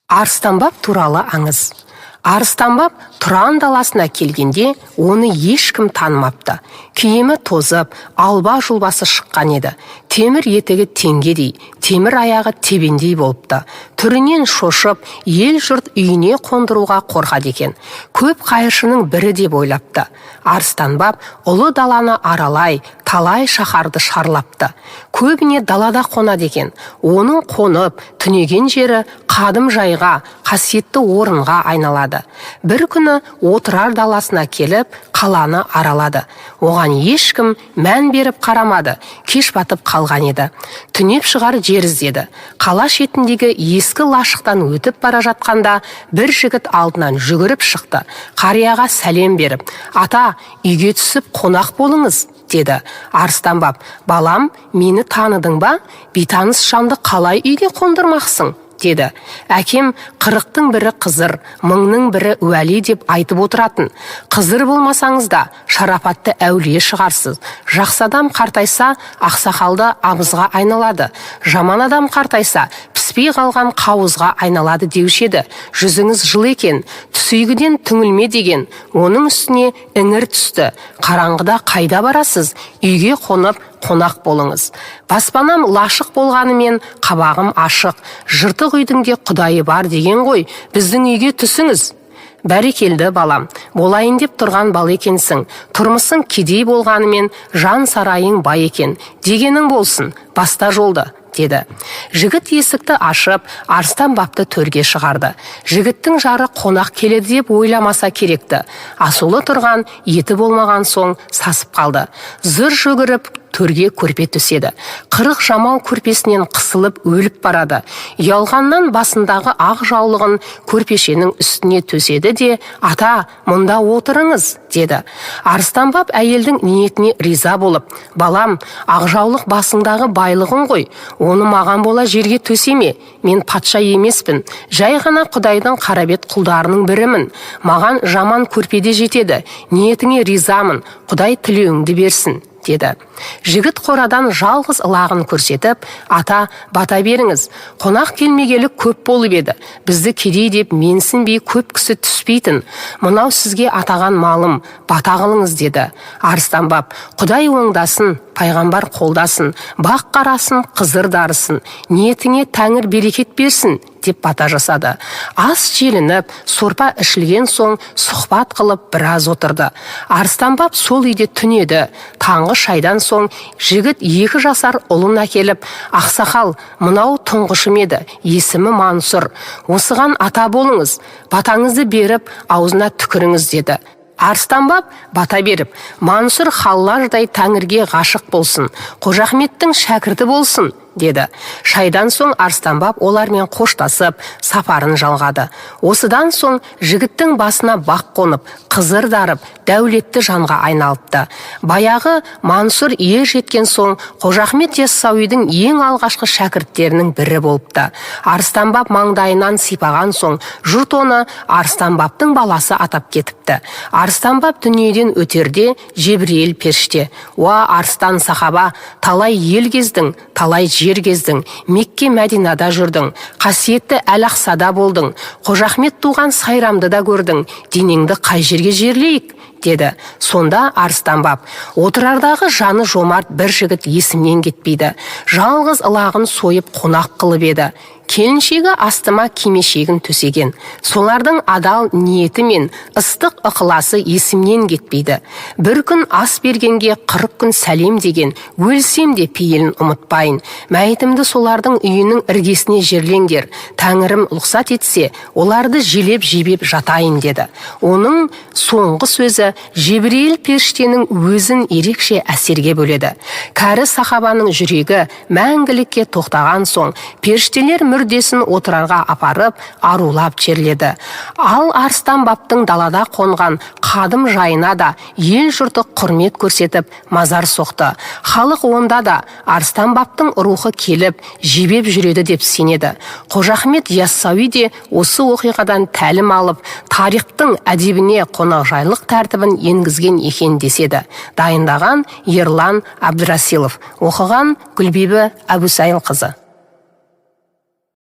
Арыстанбап туралы аңыз. Арыстанбап Тұран даласына келгенде оны ешкім танымапты. Киімі тозып, алба-жұлбасы шыққан еді. Темір етігі теңгедей, темір аяғы тебендей болыпты. Түрінен шошып, ел жұрт үйіне қондыруға қорқады екен. Көп қайыршының бірі деп ойлапты. Арыстанбап ұлы даланы аралай, талай шаһарды шарлапты. Көбіне далада қонады екен. Оның қонып, түнеген жері қадым жайға, қасиетті орынға айналады. Бір күні отырар даласына келіп, қаланы аралады. Оған ешкім мән беріп қарамады. Кеш батып қалған еді. Түнеп шығар жер іздеді. Қала шетіндегі ескі лашықтан өтіп бара жатқанда, бір жігіт алдынан жүгіріп шықты. Қарияға сәлем беріп, "Ата, үйге түсіп қонақ болыңыз", деді. Арыстанбап, "Балам, мені таныдың ба? Бейтаныс жанды қалай үйге қондырмақсың?" деді. "Әкем 40-тың бірі Қызыр, 1000-ның бірі Уәли деп айтып отыратын. Қызыр болмасаңыз да шарапатты әулие шығарсыз. Жақсы адам қартайса, ақсақалды абызға айналады. Жаман адам қартайса, піспей қалған қауызға айналады деуші еді. Жүзіңіз жыл екен, түсүйгіден түңілме деген. Оның үстіне іңір түсті. Қараңғыда қайда барасыз? Үйге қонып қонақ болыңыз. Баспанам лашық болғанымен қабағым ашық. Жыртық үйдің де құдайы бар деген ғой. Біздің үйге түсіңіз." "Бәрекелді балам, болайын деп тұрған бал екенсің. Тұрмысың кедей болғанымен жан сарайың бай екен. Дегенің болсын, баста жолды", деді. Жігіт есікті ашып, Арыстанбапты төрге шығарды. Жігіттің жары қонақ келеді деп ойламаса керекті. Асулы тұрған, еті болмаған соң сасып қалды. Зыр жүгіріп төрге көрпе төседі. 40 жамау көрпесінен қысылып өліп барады. Ұялғаннан басындағы ақ жаулығын көрпешенің үстіне төседі де, "Ата, мұнда отырыңыз", деді. Арыстанбап әйелдің ниетіне риза болып, "Балам, ақ жаулық басыңдағы байлығың ғой. Оны маған бола жерге төсеме. Мен патша емеспін. Жай ғана Құдайдың қарабет құлдарының бірімін. Маған жаман көрпеде жетеді. Ниетіңе ризамын. Құдай тілеуіңді берсін", деді. Жігіт қорадан жалғыз ылағын көрсетіп, "Ата, бата беріңіз. Қонақ келмегелі көп болып еді. Бізді кедей деп менсінбей көп кісі түспейтін. Мынау сізге атаған малым, бата қылыңыз", деді. Арыстанбап, "Құдай оңдасын, пайғамбар қолдасын, бақ қарасын, қызыр дарысын, ниетіңе Тәңір берекет берсін", деп бата жасады. Ас желініп, сорпа ішілген соң сұхбат қылып біраз отырды. Арыстанбап сол үйде түнеді. Таңғы шайдан соң жігіт 2 жасар ұлын әкеліп, "Ақсақал, мынау тұңғышым еді, есімі Мансұр. Осыған ата болыңыз, батаңызды беріп, аузына түкіріңіз", деді. Арыстанбап бата беріп, "Мансұр халлаждай Тәңірге ғашық болсын, Қожа Ахметтің шәкірті болсын", деді. Шайдан соң Арыстанбап олармен қоштасып, сапарын жалғады. Осыдан соң жігіттің басына бақ қонып, қызыр дарып, дәулетті жанға айналыпты. Баяғы Мансұр ер жеткен соң Қожа Ахмет Яссауидің ең алғашқы шәкірттерінің бірі болыпты. Арыстанбап маңдайынан сипаған соң жұрт оны Арыстанбаптың баласы атап кетіпті. Арыстанбап дүниеден өтерде Жебірейіл періште, "Уа Арыстан сахаба, талай ел кездің, талай жер кездің, Мекке Мәдинада жүрдің, қасиетті Әл-Ақсада болдың, Қожа Ахмет туған Сайрамды да көрдің, денеңді қай жерге жерлейік?" деді. Сонда Арыстанбап, отырардағы жаны жомарт бір жігіт есімнен кетпейді. Жалғыз ылағын сойып қонақ қылып еді. Келіншегі астыма кимешегін төсеген. Солардың адал ниеті мен ыстық ықыласы есімнен кетпейді. Бір күн ас бергенге 40 күн сәлем деген, өлсем де пейілін ұмытпайын. Мәйітімді солардың үйінің іргесіне жерлеңдер. Тәңірім лұқсат етсе, оларды желеп-жебеп жатайын, деді. Оның соңғы сөзі Жебірейіл періштенің өзін ерекше әсерге бөледі. Кәрі сахабаның жүрегі мәңгілікке тоқтаған соң, періштелер мүрдесін отырарға апарып, арулап жерледі. Ал Арыстанбаптың далада қонған қадым жайына да ел жұрты құрмет көрсетіп, мазар соқты. Халық онда да Арыстанбаптың рухы келіп, жебеп жүреді деп сенеді. Қожа Ахмет Яссауи де осы оқиғадан тәлім алып, тарихтың әдебіне қонақжайлық тәртібін енгізген екен деседі. Дайындаған Ерлан Абдрасилов, оқыған Гүлбибі Әбусайылқызы.